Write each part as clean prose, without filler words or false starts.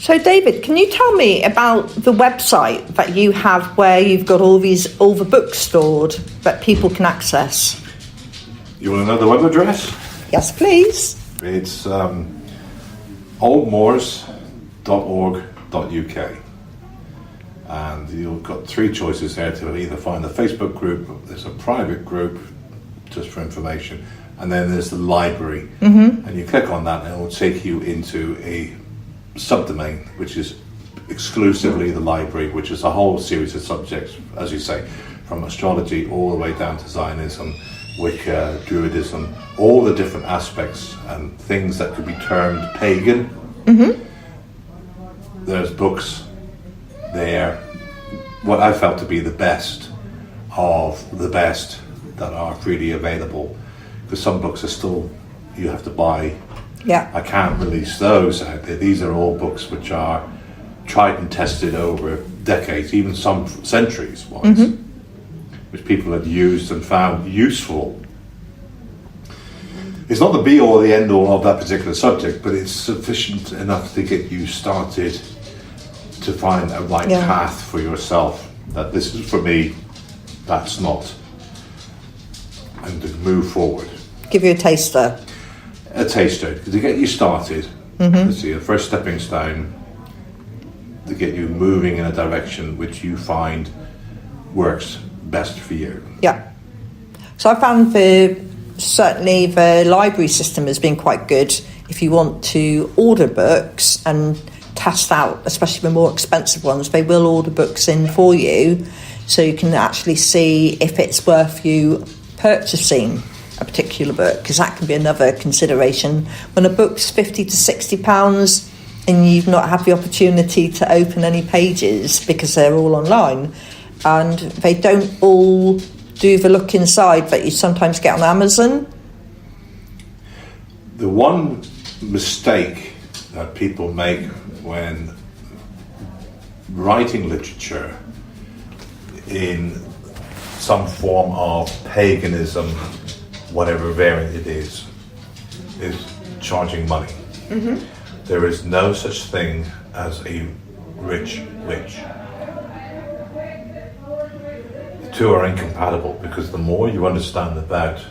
So, David, can you tell me about the website that you have where you've got all the books stored that people can access? You want to know the web address? Yes, please. It's oldmoors.org.uk. And you've got three choices there to either find the Facebook group, there's a private group just for information, and then there's the library. Mm-hmm. And you click on that and it will take you into a subdomain, which is exclusively the library, which is a whole series of subjects, as you say, from astrology all the way down to Zionism, Wicca, Druidism, all the different aspects and things that could be termed pagan. Mm-hmm. There's books there, what I felt to be the best of the best that are freely available, because some books are still, you have to buy. Yeah. I can't release those out there. These are all books which are tried and tested over decades, even some centuries once, mm-hmm. which people had used and found useful. It's not the be all or the end all of that particular subject, but it's sufficient enough to get you started to find a right path for yourself, that this is for me, that's not, and to move forward. Give you a taster. A taster, to get you started. Mm-hmm. Let's see, a first stepping stone to get you moving in a direction which you find works best for you. Yeah. So I found certainly the library system has been quite good if you want to order books and test out, especially the more expensive ones. They will order books in for you, so you can actually see if it's worth you purchasing a particular book, because that can be another consideration. When a book's £50 to £60 and you've not had the opportunity to open any pages because they're all online, and they don't all do the look inside that you sometimes get on Amazon. The one mistake that people make when writing literature in some form of paganism, whatever variant it is charging money. Mm-hmm. There is no such thing as a rich witch. The two are incompatible, because the more you understand about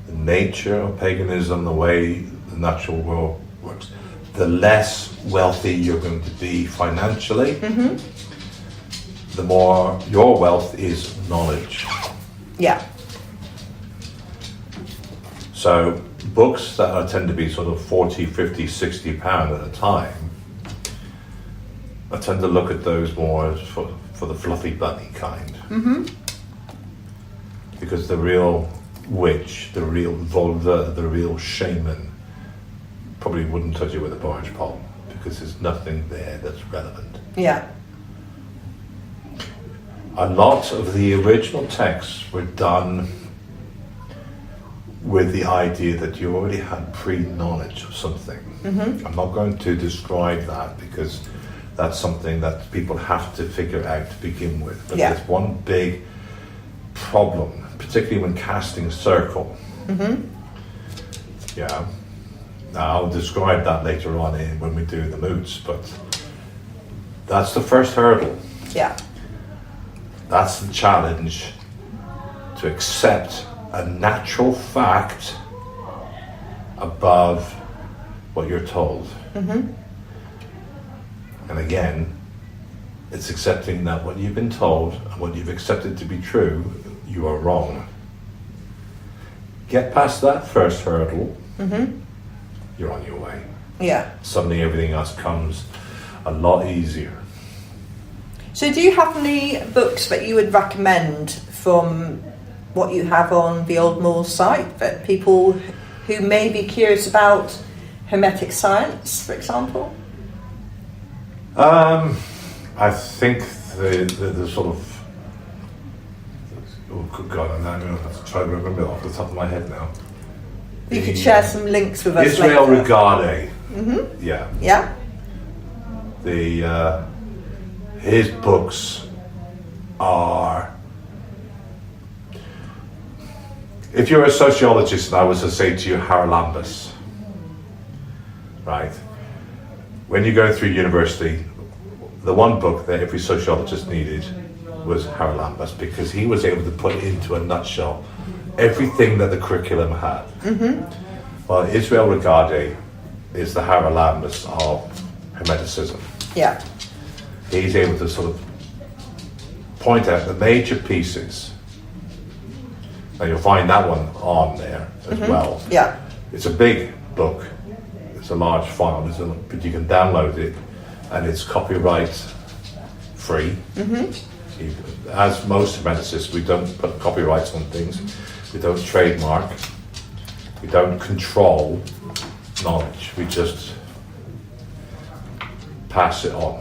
the nature of paganism, the way the natural world works, the less wealthy you're going to be financially, mm-hmm. the more your wealth is knowledge. Yeah. So books that tend to be sort of 40, 50, 60 pound at a time, I tend to look at those more as for the fluffy bunny kind. Mm-hmm. Because the real witch, the real vulva, the real shaman probably wouldn't touch you with a barge pole, because there's nothing there that's relevant. Yeah. A lot of the original texts were done with the idea that you already had pre-knowledge of something. Mm-hmm. I'm not going to describe that, because that's something that people have to figure out to begin with. But there's one big problem, particularly when casting circle. Mm-hmm. Yeah. Now, I'll describe that later on when we do the moots, but that's the first hurdle. Yeah. That's the challenge, to accept a natural fact above what you're told. Mm-hmm. And again, it's accepting that what you've been told and what you've accepted to be true, you are wrong. Get past that first hurdle, mm-hmm. you're on your way. Yeah. Suddenly everything else comes a lot easier. So do you have any books that you would recommend from what you have on the Old Moors site that people who may be curious about Hermetic science, for example? I think the sort of, oh good God, I'm now going to have to try to remember it off the top of my head now. You could share some links with us Israel later. Regardie. Mm-hmm. Yeah. Yeah. His books are, if you're a sociologist and I was to say to you Haralambous, right? when you go through university, the one book that every sociologist needed was Haralambos, because he was able to put into a nutshell everything that the curriculum had. Well, Israel Regardie is the Haralambos of Hermeticism. Yeah. He's able to sort of point out the major pieces, and you'll find that one on there as well. Yeah. It's a big book, it's a large file, but you can download it, and it's copyright free. As most Hermeticists, we don't put copyrights on things, we don't trademark, we don't control knowledge, we just pass it on.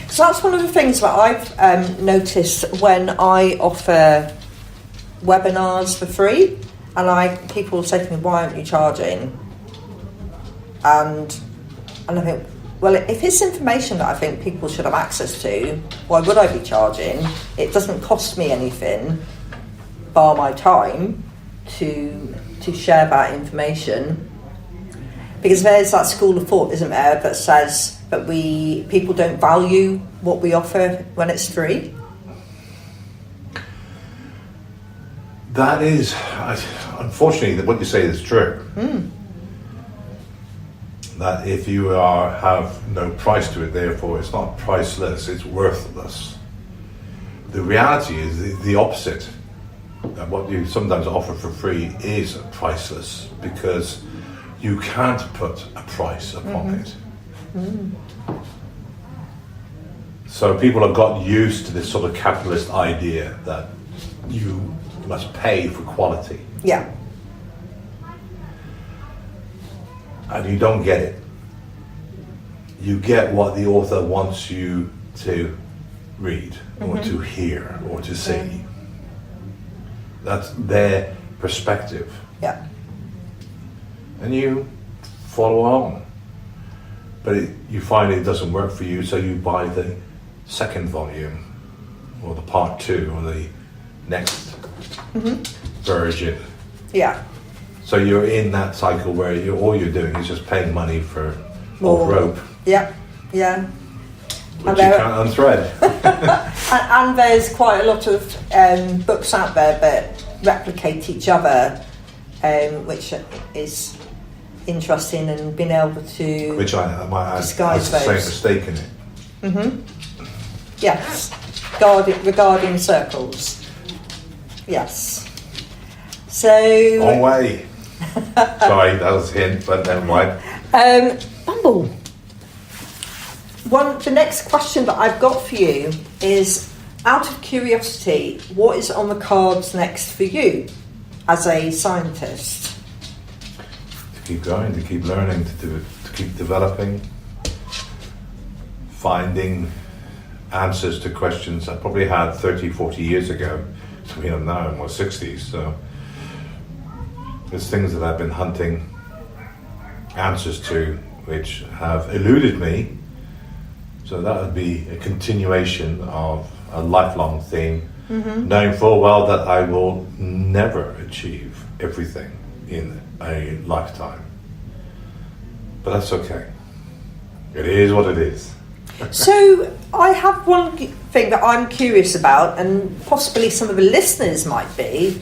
So that's one of the things that I've noticed when I offer webinars for free, and people say to me, "Why aren't you charging?" And I think, well, if it's information that I think people should have access to, why would I be charging? It doesn't cost me anything, bar my time, to share that information. Because there's that school of thought, isn't there, that says that people don't value what we offer when it's free. That is, unfortunately, what you say is true. That if you have no price to it, therefore it's not priceless, it's worthless. The reality is the opposite. That what you sometimes offer for free is priceless, because you can't put a price upon it. So people have got used to this sort of capitalist idea that you must pay for quality. Yeah. And you don't get it. You get what the author wants you to read, or to hear, or to see. That's their perspective. Yeah. And you follow on. But you find it doesn't work for you, so you buy the second volume, or the part 2, or the next version. Yeah. So you're in that cycle where all you're doing is just paying money for More. old rope, Yeah. Yeah. which you can't unthread. And there's quite a lot of books out there that replicate each other, which is interesting, and being able to Which I might add, disguise has the same those. mistake in it. Yes, regarding circles. Yes. So. Long way. Sorry, that was a hint, but never mind. Bumble. The next question that I've got for you is, out of curiosity, what is on the cards next for you as a scientist? To keep going, to keep learning, to keep developing, finding answers to questions I probably had 30, 40 years ago. So I'm now in my 60s, so there's things that I've been hunting answers to which have eluded me. So that would be a continuation of a lifelong theme, knowing full well that I will never achieve everything in a lifetime. But that's okay. It is what it is. So I have one thing that I'm curious about, and possibly some of the listeners might be.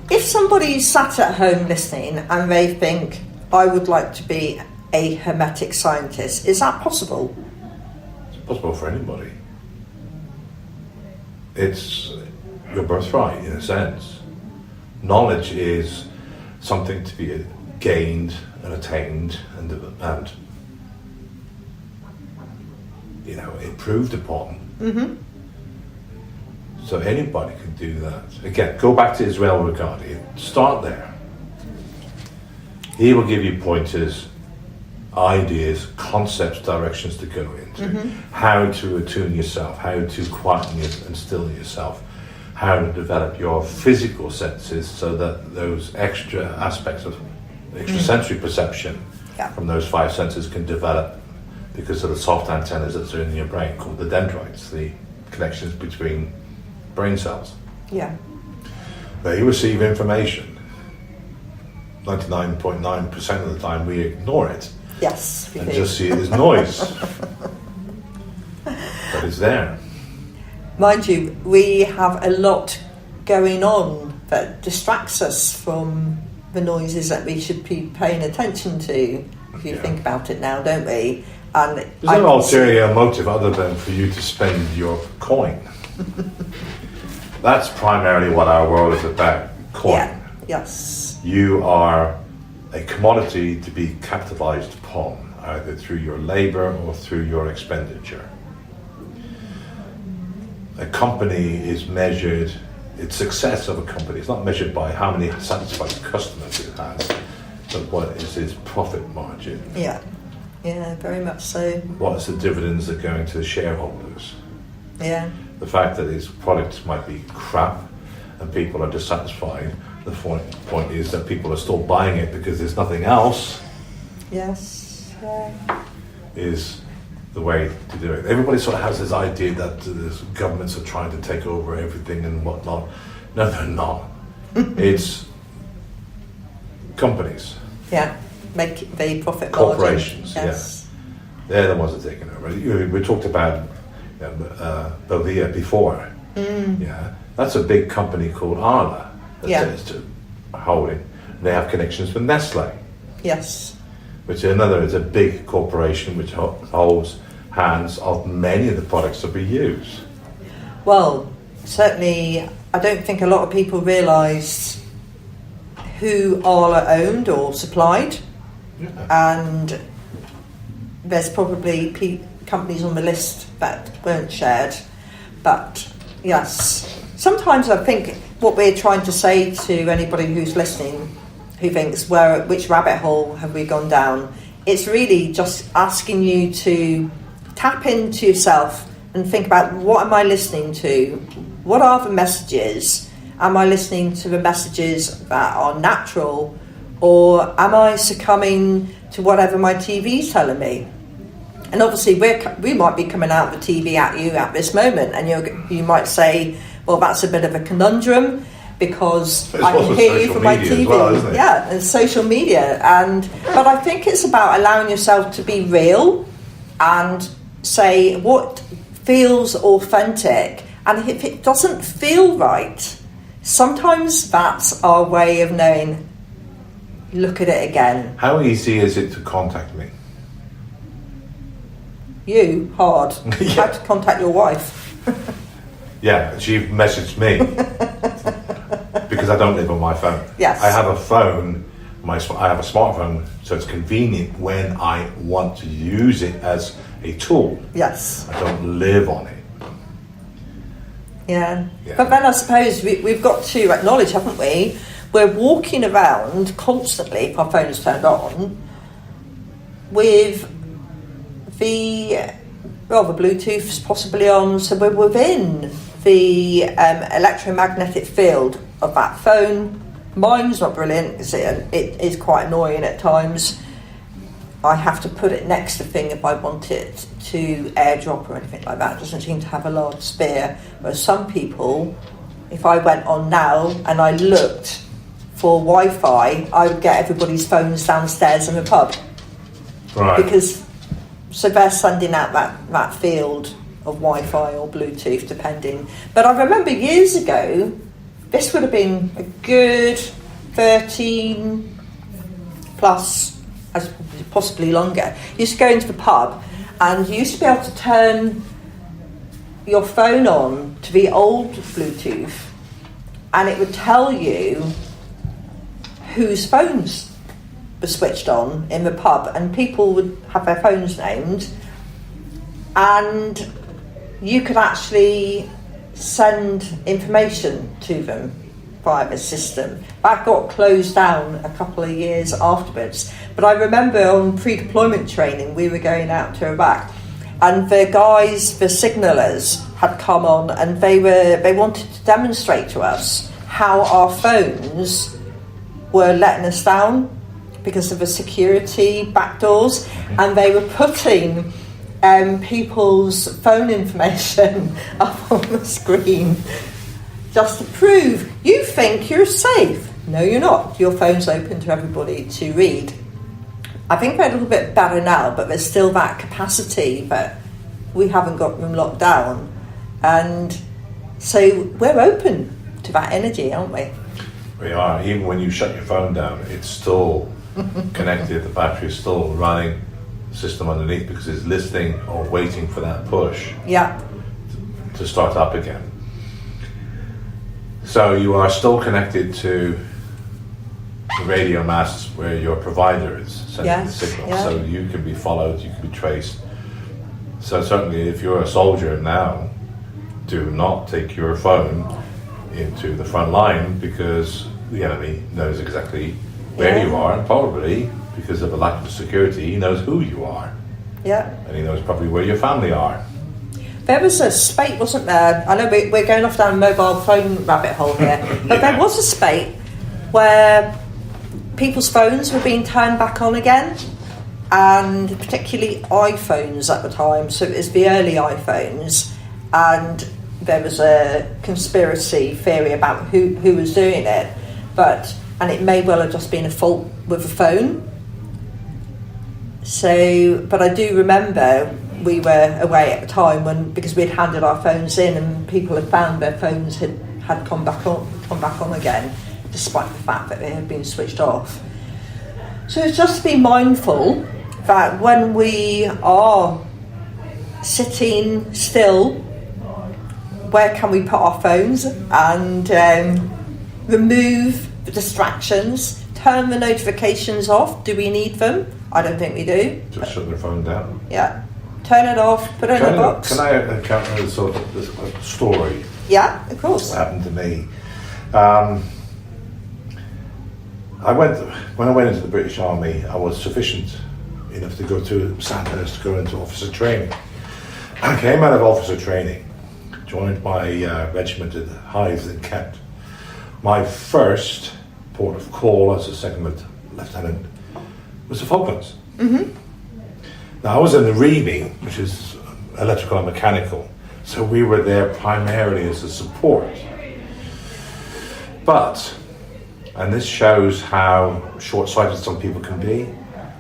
If somebody's sat at home listening and they think, I would like to be a hermetic scientist, is that possible? It's possible for anybody. It's your birthright, in a sense. Knowledge is something to be gained and attained and improved upon. So anybody can do that. Again, go back to Israel Regardie. Start there. He will give you pointers, ideas, concepts, directions to go into. How to attune yourself, how to quieten and still yourself, how to develop your physical senses so that those extra aspects of extrasensory perception from those 5 senses can develop because of the soft antennas that are in your brain called the dendrites, the connections between brain cells. Yeah. They receive information. 99.9% of the time we ignore it. Yes, we and do. just see it as noise. But it's there. Mind you, we have a lot going on that distracts us from the noises that we should be paying attention to, if you think about it now, don't we? And there's no ulterior motive other than for you to spend your coin. That's primarily what our world is about, coin. Yeah, yes. You are a commodity to be capitalized upon, either through your labor or through your expenditure. A company is measured, its success of a company is not measured by how many satisfied customers it has, but what is its profit margin. Yeah, very much so. What is the dividends that are going to the shareholders? Yeah. The fact that its products might be crap and people are dissatisfied, the point is that people are still buying it because there's nothing else. Yes. Yeah. Is the way to do it. Everybody sort of has this idea that the governments are trying to take over everything and whatnot. No, they're not. It's companies. Yeah, make the profit corporations. margin. Yes. Yeah, they're the ones that are taking over. We talked about Bovia before. Yeah, that's a big company called Arla that's holding. They have connections with Nestle. Yes. Which is a big corporation which holds hands of many of the products that we use. Well, certainly, I don't think a lot of people realise who Arla owned or supplied, and there's probably companies on the list that weren't shared. But yes, sometimes I think what we're trying to say to anybody who's listening, who thinks, which rabbit hole have we gone down? It's really just asking you to tap into yourself and think about, what am I listening to? What are the messages? Am I listening to the messages that are natural, or am I succumbing to whatever my TV's telling me? And obviously we might be coming out of the TV at you at this moment, and you might say, well, that's a bit of a conundrum, because I can hear you from my TV. Well, isn't it? Yeah, and social media. But I think it's about allowing yourself to be real and say what feels authentic. And if it doesn't feel right, sometimes that's our way of knowing, look at it again. How easy is it to contact me? You, hard. You have to contact your wife. Yeah, she messaged me because I don't live on my phone. Yes. I have a phone, I have a smartphone, so it's convenient when I want to use it as a tool. Yes. I don't live on it. Yeah. But then I suppose we've got to acknowledge, haven't we? We're walking around constantly, if our phone is turned on, with the Bluetooth's possibly on, so we're within the electromagnetic field of that phone. Mine's not brilliant, it is quite annoying at times. I have to put it next to thing if I want it to airdrop or anything like that. It doesn't seem to have a large spare. Whereas some people, if I went on now and I looked for Wi-Fi, I would get everybody's phones downstairs in the pub. Right. Because so they're sending out that field of Wi-Fi or Bluetooth, depending. But I remember years ago, this would have been a good 13 plus, possibly longer. You used to go into the pub and you used to be able to turn your phone on to the old Bluetooth, and it would tell you whose phones were switched on in the pub, and people would have their phones named, and you could actually send information to them via the system. That got closed down a couple of years afterwards. But I remember on pre-deployment training, we were going out to Iraq, and the guys, the signallers, had come on, and they wanted to demonstrate to us how our phones were letting us down because of the security backdoors, and they were putting people's phone information up on the screen just to prove you think you're safe. No, you're not. Your phone's open to everybody to read. I think we're a little bit better now, but there's still that capacity that we haven't got them locked down. And so we're open to that energy, aren't we? We are. Even when you shut your phone down, it's still connected. The battery is still running the system underneath because it's listening or waiting for that push to start up again. So you are still connected to the radio masts where your provider is sending the signal. So you can be followed, you can be traced. So certainly if you're a soldier now, do not take your phone into the front line because the enemy knows exactly where you are, and probably because of a lack of security, he knows who you are. Yeah. And he knows probably where your family are. There was a spate, wasn't there? I know we're going off down a mobile phone rabbit hole here, but there was a spate where people's phones were being turned back on again, and particularly iPhones at the time. So it was the early iPhones, and there was a conspiracy theory about who was doing it, and it may well have just been a fault with the phone. So, but I do remember we were away at the time because we'd handed our phones in, and people had found their phones had come back on again, despite the fact that they had been switched off. So it's just to be mindful that when we are sitting still, where can we put our phones, and remove the distractions, turn the notifications off. Do we need them? I don't think we do. Just shut their phone down. Yeah. Turn it off, put it in a box. Can I encounter sort of this story? Yeah, of course. What happened to me? When I went into the British Army, I was sufficient enough to go to Sandhurst to go into officer training. I came out of officer training, joined my regiment at Hythe in Kent. My first port of call as a second lieutenant was the Falklands. Mm-hmm. Now I was in the Reaving, which is electrical and mechanical, so we were there primarily as a support. But, and this shows how short-sighted some people can be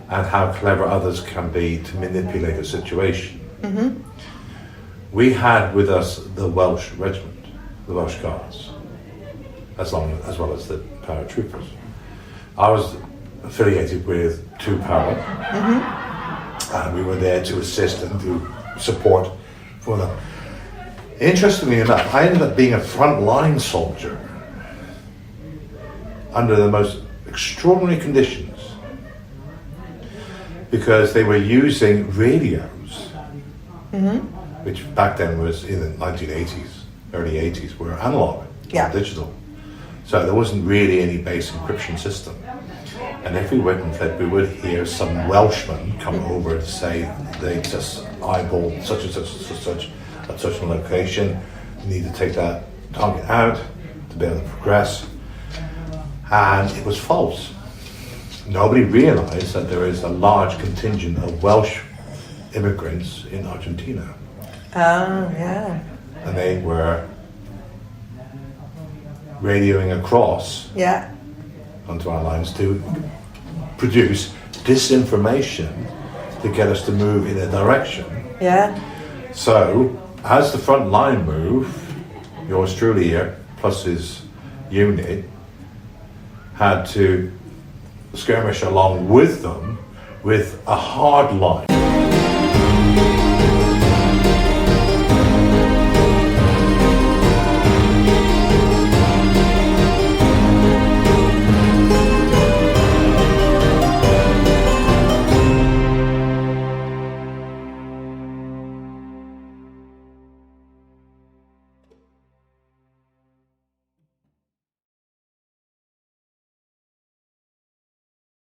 and how clever others can be to manipulate a situation. Mm-hmm. We had with us the Welsh regiment, the Welsh Guards, as well as the paratroopers. I was affiliated with 2 Para, and we were there to assist and do support for them. Interestingly enough, I ended up being a frontline soldier under the most extraordinary conditions because they were using radios, which back then was in the 1980s, early 80s, were analog, not digital. So there wasn't really any base encryption system. And every weapon that we would hear some Welshman come over to say they just eyeballed such and such at such a location, you need to take that target out to be able to progress. And it was false. Nobody realized that there is a large contingent of Welsh immigrants in Argentina. Oh, yeah. And they were radioing across onto our lines to produce disinformation to get us to move in a direction. Yeah. So, as the front line moved, yours truly here, plus his unit, had to skirmish along with them with a hard line.